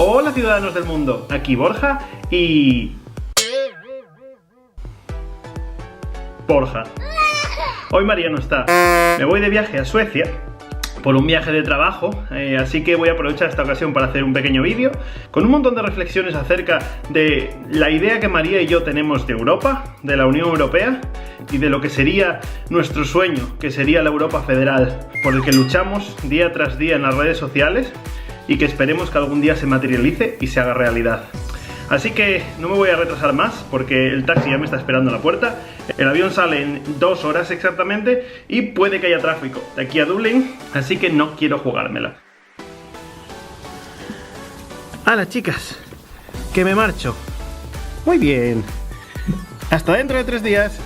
Hola ciudadanos del mundo, aquí Borja y... Borja. Hoy María no está. Me voy de viaje a Suecia por un viaje de trabajo, así que voy a aprovechar esta ocasión para hacer un pequeño vídeo con un montón de reflexiones acerca de la idea que María y yo tenemos de Europa, de la Unión Europea y de lo que sería nuestro sueño, que sería la Europa federal, por el que luchamos día tras día en las redes sociales y que esperemos que algún día se materialice y se haga realidad. Así que no me voy a retrasar más porque el taxi ya me está esperando en la puerta. El avión sale en 2 horas exactamente y puede que haya tráfico de aquí a Dublín, así que no quiero jugármela. ¡Hala, chicas! ¡Que me marcho! Muy bien. Hasta dentro de 3 días.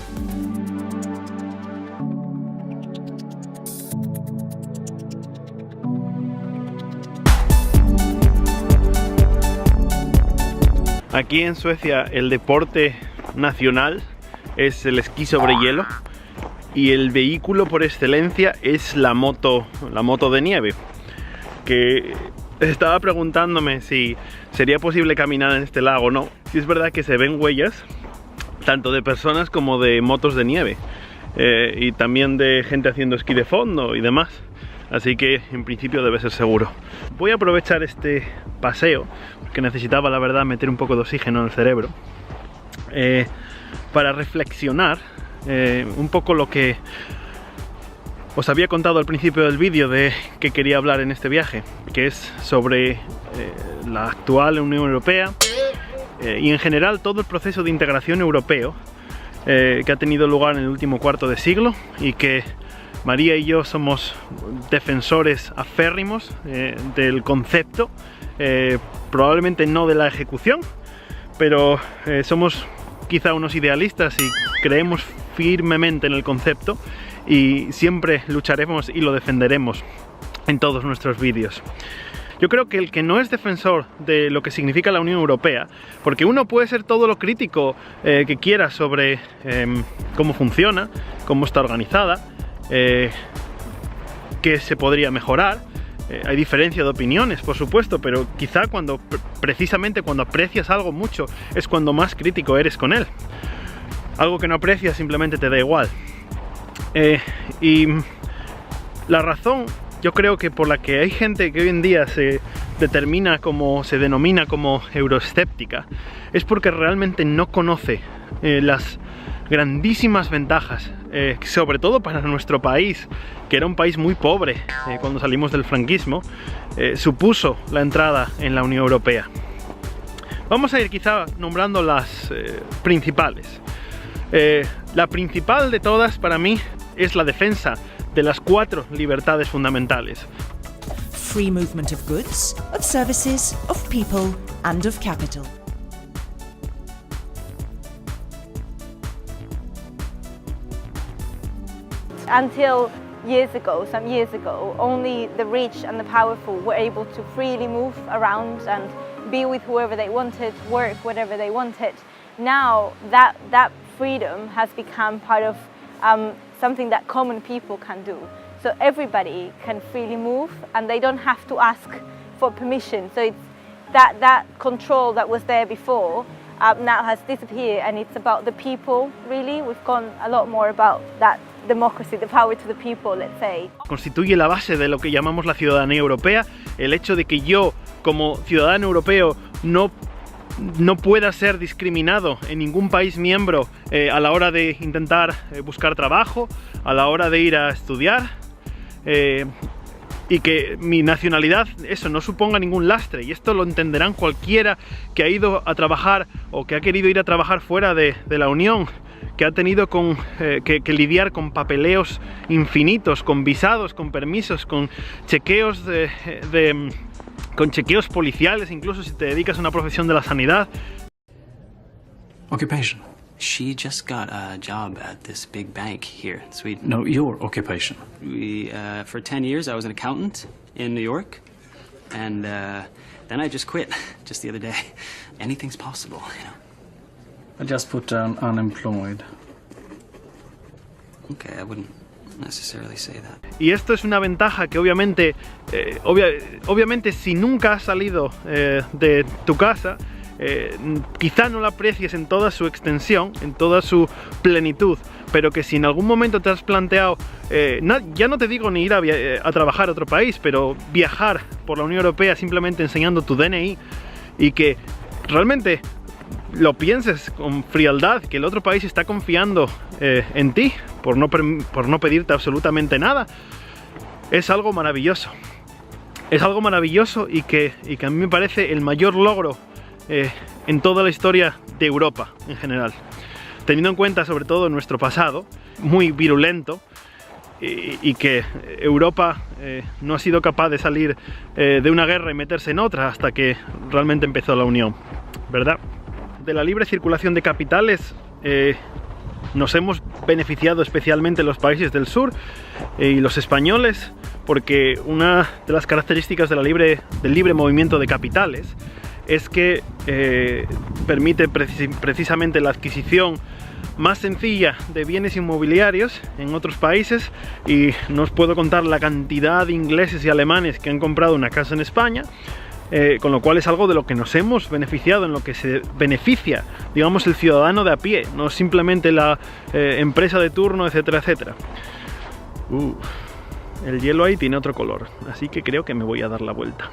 Aquí en Suecia el deporte nacional es el esquí sobre hielo y el vehículo por excelencia es la moto de nieve. Que estaba preguntándome si sería posible caminar en este lago o no. Si es verdad que se ven huellas tanto de personas como de motos de nieve y también de gente haciendo esquí de fondo y demás. Así que en principio debe ser seguro. Voy a aprovechar este paseo, porque necesitaba la verdad meter un poco de oxígeno en el cerebro, para reflexionar un poco lo que os había contado al principio del vídeo de que quería hablar en este viaje, que es sobre la actual Unión Europea y en general todo el proceso de integración europeo que ha tenido lugar en el último cuarto de siglo y que María y yo somos defensores aférrimos del concepto, probablemente no de la ejecución, pero somos quizá unos idealistas y creemos firmemente en el concepto y siempre lucharemos y lo defenderemos en todos nuestros vídeos. Yo creo que el que no es defensor de lo que significa la Unión Europea, porque uno puede ser todo lo crítico que quiera sobre cómo funciona, cómo está organizada, que se podría mejorar, hay diferencia de opiniones por supuesto, pero quizá precisamente cuando aprecias algo mucho es cuando más crítico eres con él. Algo que no aprecias simplemente te da igual, y la razón yo creo que por la que hay gente que hoy en día se denomina como euroescéptica es porque realmente no conoce las grandísimas ventajas, sobre todo para nuestro país, que era un país muy pobre cuando salimos del franquismo, supuso la entrada en la Unión Europea. Vamos a ir quizá nombrando las principales. La principal de todas para mí es la defensa de las 4 libertades fundamentales. Free movement of goods, of services, of people and of capital. Until some years ago, only the rich and the powerful were able to freely move around and be with whoever they wanted, work whatever they wanted. Now that freedom has become part of something that common people can do. So everybody can freely move and they don't have to ask for permission. So it's that control that was there before now has disappeared, and it's about the people really. We've gone a lot more about that democracy, the power to the people, let's say. Constituye la base de lo que llamamos la ciudadanía europea, el hecho de que yo como ciudadano europeo no pueda ser discriminado en ningún país miembro a la hora de intentar buscar trabajo, a la hora de ir a estudiar, y que mi nacionalidad no suponga ningún lastre. Y esto lo entenderán cualquiera que ha ido a trabajar o que ha querido ir a trabajar fuera de la Unión, que ha tenido que lidiar con papeleos infinitos, con visados, con permisos, con chequeos con chequeos policiales, incluso si te dedicas a una profesión de la sanidad. Occupation. She just got a job at this big bank here in Sweden. No, your occupation. For 10 years I was an accountant in New York, and then I just quit just the other day. Anything's possible, you know. I just put down unemployed. Okay, I wouldn't necessarily say that. Y esto es una ventaja que obviamente, obviamente si nunca has salido de tu casa, quizá no la aprecies en toda su extensión, en toda su plenitud, pero que si en algún momento te has planteado, ya no te digo ni ir a trabajar a otro país, pero viajar por la Unión Europea simplemente enseñando tu DNI, y que realmente lo pienses con frialdad, que el otro país está confiando en ti por no pedirte absolutamente nada, es algo maravilloso. Es algo maravilloso y que a mí me parece el mayor logro en toda la historia de Europa en general, teniendo en cuenta sobre todo nuestro pasado muy virulento, y que Europa no ha sido capaz de salir de una guerra y meterse en otra hasta que realmente empezó la Unión, ¿verdad? De la libre circulación de capitales nos hemos beneficiado especialmente los países del sur y los españoles, porque una de las características del libre movimiento de capitales es que permite precisamente la adquisición más sencilla de bienes inmobiliarios en otros países, y no os puedo contar la cantidad de ingleses y alemanes que han comprado una casa en España, con lo cual es algo de lo que nos hemos beneficiado, en lo que se beneficia, digamos, el ciudadano de a pie, no simplemente la empresa de turno, etcétera, etcétera. El hielo ahí tiene otro color, así que creo que me voy a dar la vuelta.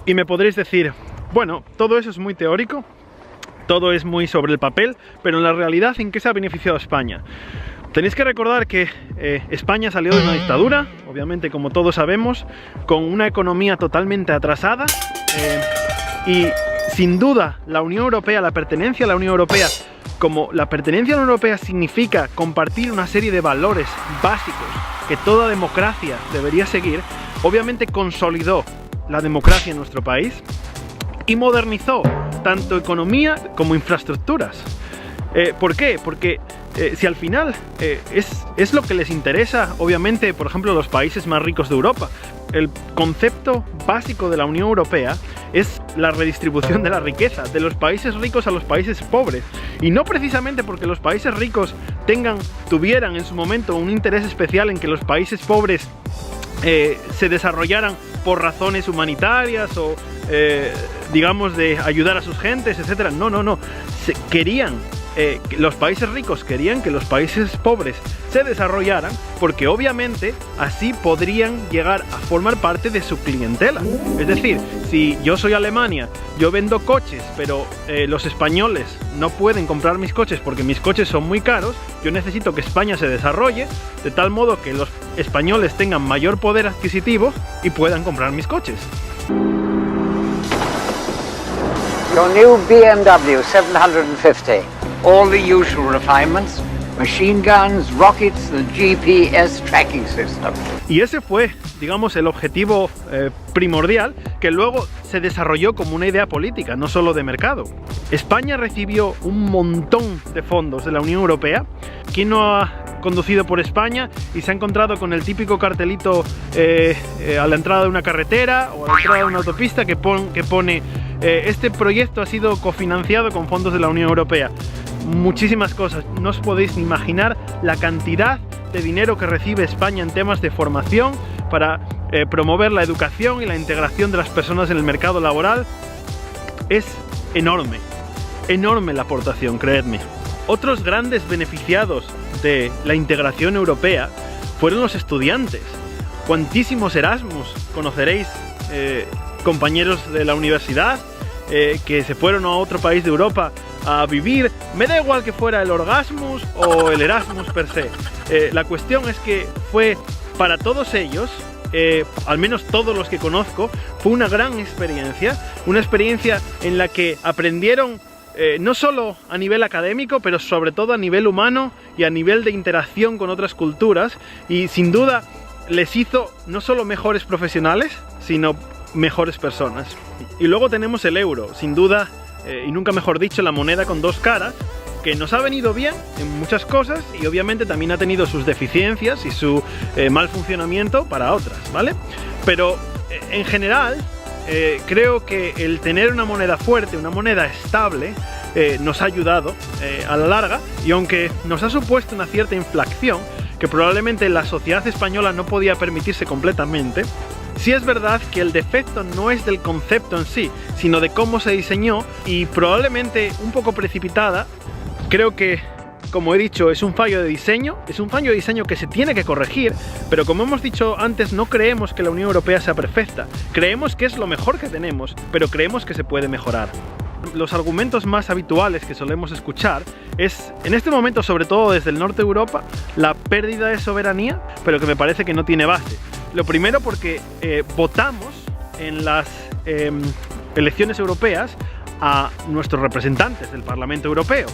Y me podréis decir, bueno, todo eso es muy teórico, todo es muy sobre el papel, pero en la realidad, ¿en qué se ha beneficiado España? Tenéis que recordar que España salió de una dictadura, obviamente, como todos sabemos, con una economía totalmente atrasada, y sin duda la Unión Europea, la pertenencia a la Unión Europea, como la pertenencia a la Unión Europea significa compartir una serie de valores básicos que toda democracia debería seguir, obviamente consolidó la democracia en nuestro país y modernizó tanto economía como infraestructuras. ¿Por qué? Porque si al final es lo que les interesa, obviamente, por ejemplo, a los países más ricos de Europa. El concepto básico de la Unión Europea es la redistribución de la riqueza, de los países ricos a los países pobres. Y no precisamente porque los países ricos tuvieran en su momento un interés especial en que los países pobres se desarrollaran por razones humanitarias o digamos de ayudar a sus gentes, etcétera. No. Los países ricos querían que los países pobres se desarrollaran, porque obviamente así podrían llegar a formar parte de su clientela. Es decir, si yo soy Alemania, yo vendo coches, pero los españoles no pueden comprar mis coches porque mis coches son muy caros, yo necesito que España se desarrolle de tal modo que los españoles tengan mayor poder adquisitivo y puedan comprar mis coches. Your new BMW 750. All the usual refinements, machine guns, rockets, the GPS tracking system. Y ese fue, digamos, el objetivo primordial, que luego se desarrolló como una idea política, no solo de mercado. España recibió un montón de fondos de la Unión Europea. ¿Quién no ha conducido por España y se ha encontrado con el típico cartelito a la entrada de una carretera o a la entrada de una autopista que pone este proyecto ha sido cofinanciado con fondos de la Unión Europea? Muchísimas cosas, no os podéis ni imaginar la cantidad de dinero que recibe España en temas de formación para promover la educación y la integración de las personas en el mercado laboral. Es enorme, enorme la aportación, creedme. Otros grandes beneficiados de la integración europea fueron los estudiantes. Cuantísimos Erasmus conoceréis, compañeros de la universidad que se fueron a otro país de Europa a vivir. Me da igual que fuera el Orgasmus o el Erasmus per se. La cuestión es que fue para todos ellos, al menos todos los que conozco, fue una gran experiencia, una experiencia en la que aprendieron no solo a nivel académico, pero sobre todo a nivel humano y a nivel de interacción con otras culturas, y sin duda les hizo no solo mejores profesionales, sino mejores personas. Y luego tenemos el euro, sin duda, y nunca mejor dicho, la moneda con dos caras, que nos ha venido bien en muchas cosas y obviamente también ha tenido sus deficiencias y su mal funcionamiento para otras, ¿vale? Pero en general creo que el tener una moneda fuerte, una moneda estable, nos ha ayudado a la larga, y aunque nos ha supuesto una cierta inflación que probablemente la sociedad española no podía permitirse completamente, sí es verdad que el defecto no es del concepto en sí, sino de cómo se diseñó, y probablemente un poco precipitada. Creo que, como he dicho, es un fallo de diseño, que se tiene que corregir, pero como hemos dicho antes, no creemos que la Unión Europea sea perfecta. Creemos que es lo mejor que tenemos, pero creemos que se puede mejorar. Los argumentos más habituales que solemos escuchar es, en este momento, sobre todo desde el norte de Europa, la pérdida de soberanía, pero que me parece que no tiene base. Lo primero porque votamos en las elecciones europeas a nuestros representantes del Parlamento Europeo.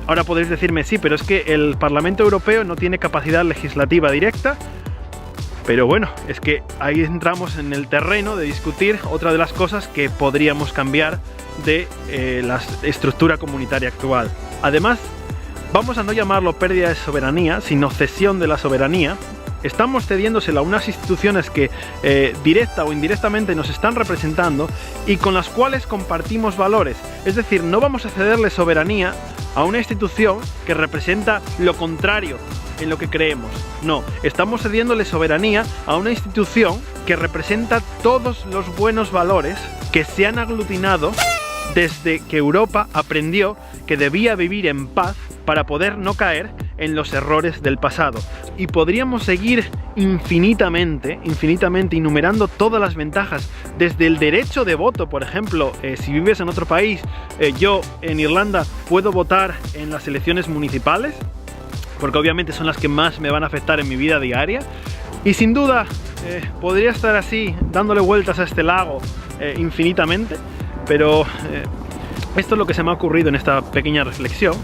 Ahora podréis decirme, sí, pero es que el Parlamento Europeo no tiene capacidad legislativa directa. Pero bueno, es que ahí entramos en el terreno de discutir otra de las cosas que podríamos cambiar de la estructura comunitaria actual. Además, vamos a no llamarlo pérdida de soberanía, sino cesión de la soberanía. Estamos cediéndosela a unas instituciones que directa o indirectamente nos están representando y con las cuales compartimos valores. Es decir, no vamos a cederle soberanía a una institución que representa lo contrario en lo que creemos. No, estamos cediéndole soberanía a una institución que representa todos los buenos valores que se han aglutinado desde que Europa aprendió que debía vivir en paz para poder no caer en los errores del pasado. Y podríamos seguir infinitamente enumerando todas las ventajas, desde el derecho de voto, por ejemplo, si vives en otro país, yo en Irlanda puedo votar en las elecciones municipales, porque obviamente son las que más me van a afectar en mi vida diaria, y sin duda podría estar así dándole vueltas a este lago infinitamente, pero esto es lo que se me ha ocurrido en esta pequeña reflexión.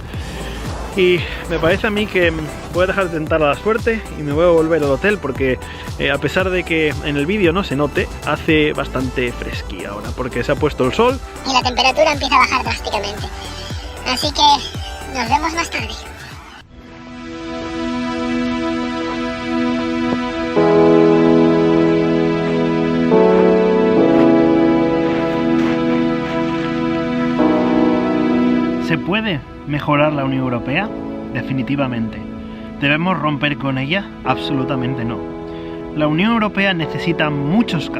Y me parece a mí que voy a dejar de tentar a la suerte y me voy a volver al hotel, porque a pesar de que en el vídeo no se note, hace bastante fresquí ahora porque se ha puesto el sol y la temperatura empieza a bajar drásticamente. Así que nos vemos más tarde. ¿Se puede mejorar la Unión Europea? Definitivamente. ¿Debemos romper con ella? Absolutamente no. La Unión Europea necesita muchos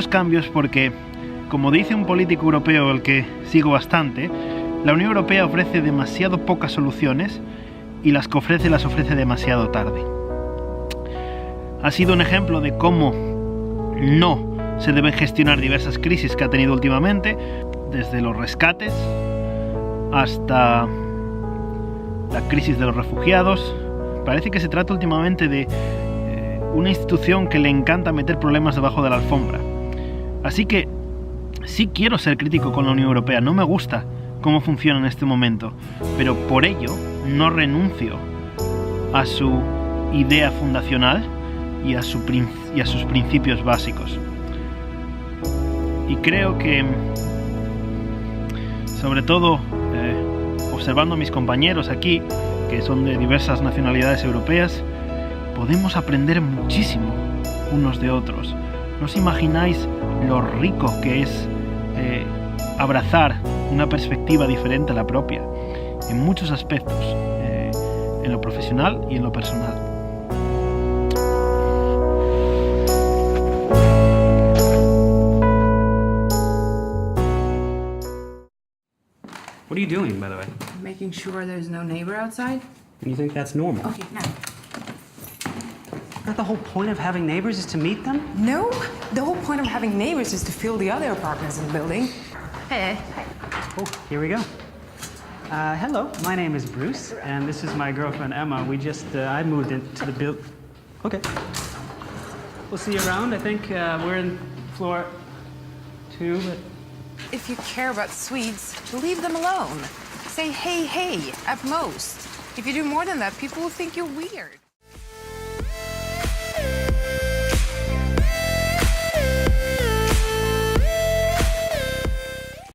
cambios porque, como dice un político europeo al que sigo bastante, la Unión Europea ofrece demasiado pocas soluciones y las que ofrece las ofrece demasiado tarde. Ha sido un ejemplo de cómo no se deben gestionar diversas crisis que ha tenido últimamente, desde los rescates hasta la crisis de los refugiados. Parece que se trata últimamente de una institución que le encanta meter problemas debajo de la alfombra. Así que sí quiero ser crítico con la Unión Europea, no me gusta cómo funciona en este momento, pero por ello no renuncio a su idea fundacional y a sus principios básicos. Y creo que, sobre todo observando a mis compañeros aquí, que son de diversas nacionalidades europeas, podemos aprender muchísimo unos de otros. ¿No os imagináis lo rico que es abrazar una perspectiva diferente a la propia, en muchos aspectos, en lo profesional y en lo personal? What are you doing, by the way? Making sure there's no neighbor outside. And you think that's normal? Okay, now. Not the whole point of having neighbors is to meet them? No, the whole point of having neighbors is to fill the other apartments in the building. Hey. Oh, here we go. Hello, my name is Bruce, and this is my girlfriend Emma. We just, I moved into the build. Okay. We'll see you around. I think we're in floor 2, but... If you care about Swedes, leave them alone. Say hey, hey, at most. If you do more than that, people will think you're weird.